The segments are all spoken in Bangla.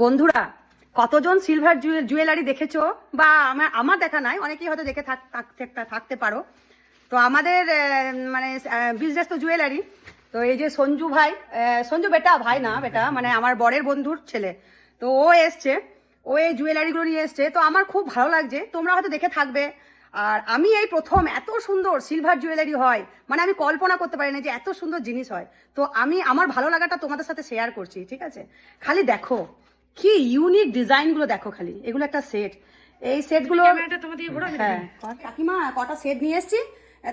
বন্ধুরা, কতজন সিলভার জুয়েলারি দেখেছো বা আমার দেখা নাই, অনেকেই হয়তো দেখে থাকতে পারো। তো আমাদের মানে বিজনেস তো জুয়েলারি। তো এই যে সঞ্জু ভাই, সঞ্জু বেটা, ভাই না বেটা, মানে আমার বরের বন্ধুর ছেলে, তো ও এসছে, ও এই জুয়েলারিগুলো নিয়ে এসছে। তো আমার খুব ভালো লাগছে, তোমরা হয়তো দেখে থাকবে। আর আমি এই প্রথম এত সুন্দর সিলভার জুয়েলারি হয়, মানে আমি কল্পনা করতে পারি না যে এত সুন্দর জিনিস হয়। তো আমি আমার ভালো লাগাটা তোমাদের সাথে শেয়ার করছি, ঠিক আছে? খালি দেখো কি ইউনিক ডিজাইনগুলো, দেখো খালি। এগুলো একটা সেট, এই সেটগুলো হ্যাঁ কাকিমা কটা সেট নিয়ে এসছি।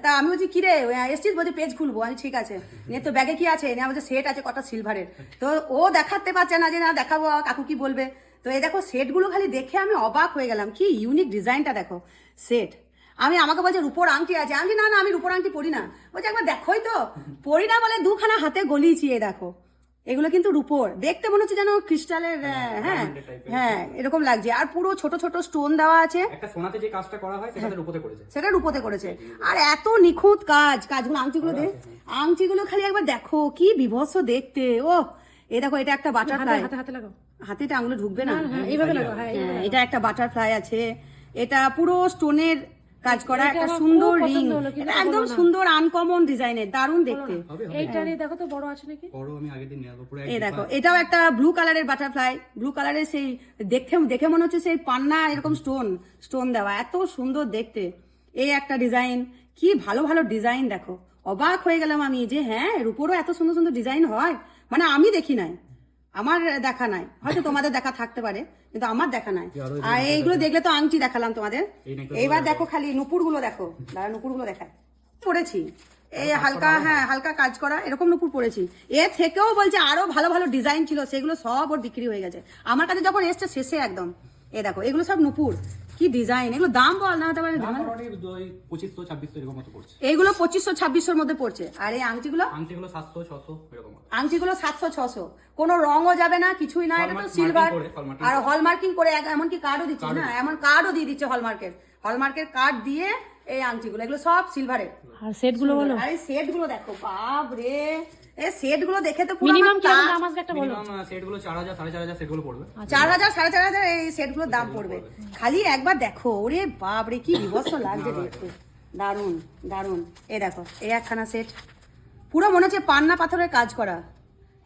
তা আমি বলছি কিরে এসছিস, বলছি পেজ খুলবো। আমি ঠিক আছে, নিয়ে তো ব্যাগে কি আছে, নিয়ে বলছে সেট আছে কটা সিলভারের। তো ও দেখাতে পারছে না যে না দেখাবো, কাকু কি বলবে। তো এই দেখো সেটগুলো খালি দেখে আমি অবাক হয়ে গেলাম, কি ইউনিক ডিজাইনটা দেখো। সেট আমাকে বলছে রূপোর আংটি আছে। আমি না না আমি রূপোর আংটি পরি না। বলছে একবার দেখোই তো। পরি না বলে দুখানা হাতে গলিয়েছি। এ দেখো এগুলো কিন্তু রূপোর, দেখতে মনে হচ্ছে যেন ক্রিস্টালের। হ্যাঁ হ্যাঁ এরকম লাগছে। আর পুরো ছোট ছোট স্টোন দেওয়া আছে। একটা সোনাতে যে কাজটা করা হয় সেটা রূপোতে করেছে, সেটা রূপোতে করেছে। আর এত নিখুঁত কাজগুলো, আংটিগুলো দে, আংটিগুলো খালি একবার দেখো কি বিভৎস দেখতে। ও এ দেখো, এটা একটা বাটারফ্লাই। হাতে লাগাও, হাতে এটা আঙুলে ঢুকবে না, এইভাবে লাগাও। হ্যাঁ এটা একটা বাটারফ্লাই আছে। এটা পুরো স্টোনের কাজ করা একটা সুন্দর রিং। এটা একদম সুন্দর আনকমন ডিজাইনের, দারুণ দেখতে। এইটারে দেখো তো বড় আছে নাকি? বড় আমি আগের দিন নিয়ে আসবো পুরো। এই দেখো এটাও একটা ব্লু কালারের বাটারফ্লাই, ব্লু কালারের সেই দেখে মনে হচ্ছে সেই পান্না এরকম স্টোন দেওয়া, এত সুন্দর দেখতে। এই একটা ডিজাইন, কি ভালো ভালো ডিজাইন দেখো। অবাক হয়ে গেলাম আমি যে হ্যাঁ রূপোরও এত সুন্দর সুন্দর ডিজাইন হয়, মানে আমি দেখি নাই, আমার দেখা নাই। হয়তো তোমাদের দেখা থাকতে পারে, কিন্তু আমার দেখা নাই। আর এইগুলো দেখলে তো আংটি দেখালাম তোমাদের। এইবার দেখো খালি নুপুর গুলো দেখো, দাঁড়া নুপুর গুলো দেখায়। পড়েছি এই হালকা, হ্যাঁ হালকা কাজ করা এরকম নুপুর পড়েছি। এর থেকেও বলছে আরো ভালো ভালো ডিজাইন ছিল, সেগুলো সব ওর বিক্রি হয়ে গেছে আমার কাছে যখন এসছে শেষে একদম। এ দেখো এগুলো সব নুপুর, কি ডিজাইন। এগুলো দাম বল না, তারপরে 2500-2600 এরকম মতো পড়ছে। এইগুলো 2500-2600 মধ্যে পড়ছে। আর এই আংটিগুলো 700-600 এরকম। আংটিগুলো 700-600, কোনো রঙও যাবে না, কিছুই না। এটা তো সিলভার, আর হলমার্কিং করে, এমনকি কার্ডও দিচ্ছে না, এমন কার্ডও দিয়ে দিচ্ছে হলমার্কের কার্ড দিয়ে এই আংটিগুলো, এগুলো সব সিলভারের। আর সেটগুলো বলো, আর এই সেটগুলো দেখো, বাপ রে, এই সেটগুলো দেখে তো পুরো মিনিমাম কি দাম আসবে একটা বলো? মিনিমাম সেটগুলো 4000-4500 সেটগুলো পড়বে। 4000-4500 এই সেটগুলোর দাম পড়বে। খালি একবার দেখো, ওরে বাপ রে কি বিভৎস লাগছে দেখতে, দারুন দারুন। এই দেখো এই একখানা সেট, পুরো মনে হচ্ছে পান্না পাথরের কাজ করা,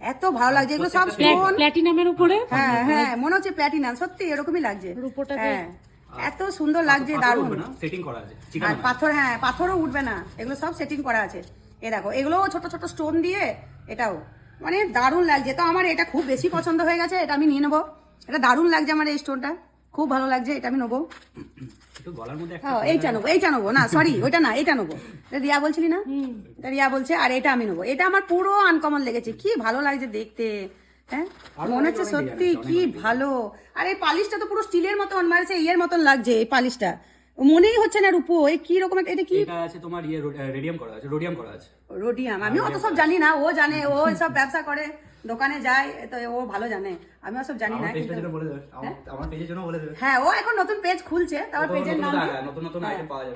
এত ভালো লাগছে। এগুলো সব স্টোন প্ল্যাটিনামের উপরে। হ্যাঁ হ্যাঁ মনে হচ্ছে প্ল্যাটিনাম, সত্যি এরকমই লাগছে। হ্যাঁ এত সুন্দর লাগছে, দারুন। সেটিং করা আছে আর পাথর, হ্যাঁ পাথরও উঠবে না, এগুলো সব সেটিং করা আছে। এ দেখো এগুলো ছোট ছোট স্টোন দিয়ে, এটাও মানে দারুণ লাগছে। তো আমার এটা খুব বেশি পছন্দ হয়ে গেছে, এটা আমি নিয়ে নেবো। এটা দারুণ লাগছে আমার, এই স্টোনটা খুব ভালো লাগছে, এটা আমি নেবো। এইটা নেবো না, সরি ওইটা না, এটা নেবো। রিয়া বলছিলি না, রিয়া বলছে। আর এটা আমি নেবো, এটা আমার পুরো আনকমন লেগেছে, কি ভালো লাগছে দেখতে। হ্যাঁ মনে হচ্ছে সত্যি কি ভালো। আর এই পালিশটা তো পুরো স্টিলের মতন, মানে সেই ইয়ের মতন লাগছে এই পালিশটা, মনেই হচ্ছে না রূপো। এই কি রকম, এটা কি? এটা আছে তোমার রেডিয়াম করা আছে, রোডিয়াম করা আছে। রোডিয়াম আমি অত সব জানি না, ও জানে, ও সব ব্যবসা করে, দোকানে যায়, তো ও ভালো জানে, আমি ওসব জানি না। হ্যাঁ ও এখন নতুন পেজ খুলছে, তারপর পেজের নাম নতুন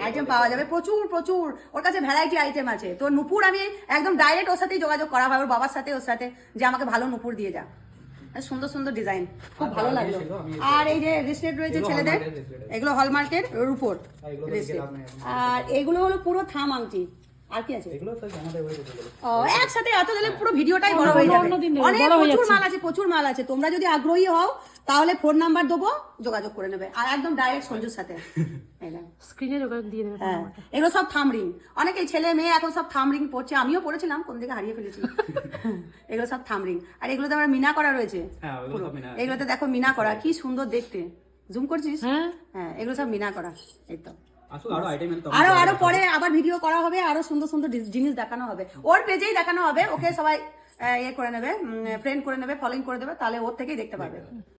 আইটেম পাওয়া যাবে, প্রচুর প্রচুর ওর কাছে ভ্যারাইটি আইটেম আছে। তো নুপুর আমি একদম ডাইরেক্ট ওর সাথেই যোগাযোগ করা হয়, ওর বাবার সাথে, ওর সাথে, যে আমাকে ভালো নুপুর দিয়ে যা। সুন্দর সুন্দর ডিজাইন, খুব ভালো লাগলো। আর এই যে রিস্টেড রয়েছে ছেলেদের, এগুলো হলমার্কের রূপোর রিস্টেড। আর এগুলো হলো পুরো থাম আংটি। আর কি আছে? ও একসাথে এত দিলে পুরো ভিডিওটাই বড় হয়ে যাবে। অনেক প্রচুর মাল আছে। তোমরা যদি আগ্রহী হও তাহলে ফোন নাম্বার দেবো, যোগাযোগ করে নেবে। আর একদম ডাইরেক্ট সঞ্জুর সাথে স্ক্রিনে যোগাযোগ দিয়ে দেবে। হ্যাঁ এগুলো সব থাম রিং, অনেকেই ছেলে মেয়ে এখন সব থাম রিং পড়ছে, আমিও পড়েছিলাম, কোন দিকে হারিয়ে ফেলেছি। এগুলো সব থাম রিং। আর এগুলোতে আমার মিনা করা রয়েছে, এগুলোতে দেখো মিনা করা, কি সুন্দর দেখতে। জুম করছিস? হ্যাঁ এগুলো সব মিনা করা। এই তো আরো পরে আবার ভিডিও করা হবে, আরো সুন্দর সুন্দর জিনিস দেখানো হবে, ওর পেজেই দেখানো হবে। ওকে সবাই ইয়ে করে নেবে, ফ্রেন্ড করে নেবে, ফলোইং করে দেবে, তাহলে ওর থেকেই দেখতে পাবে।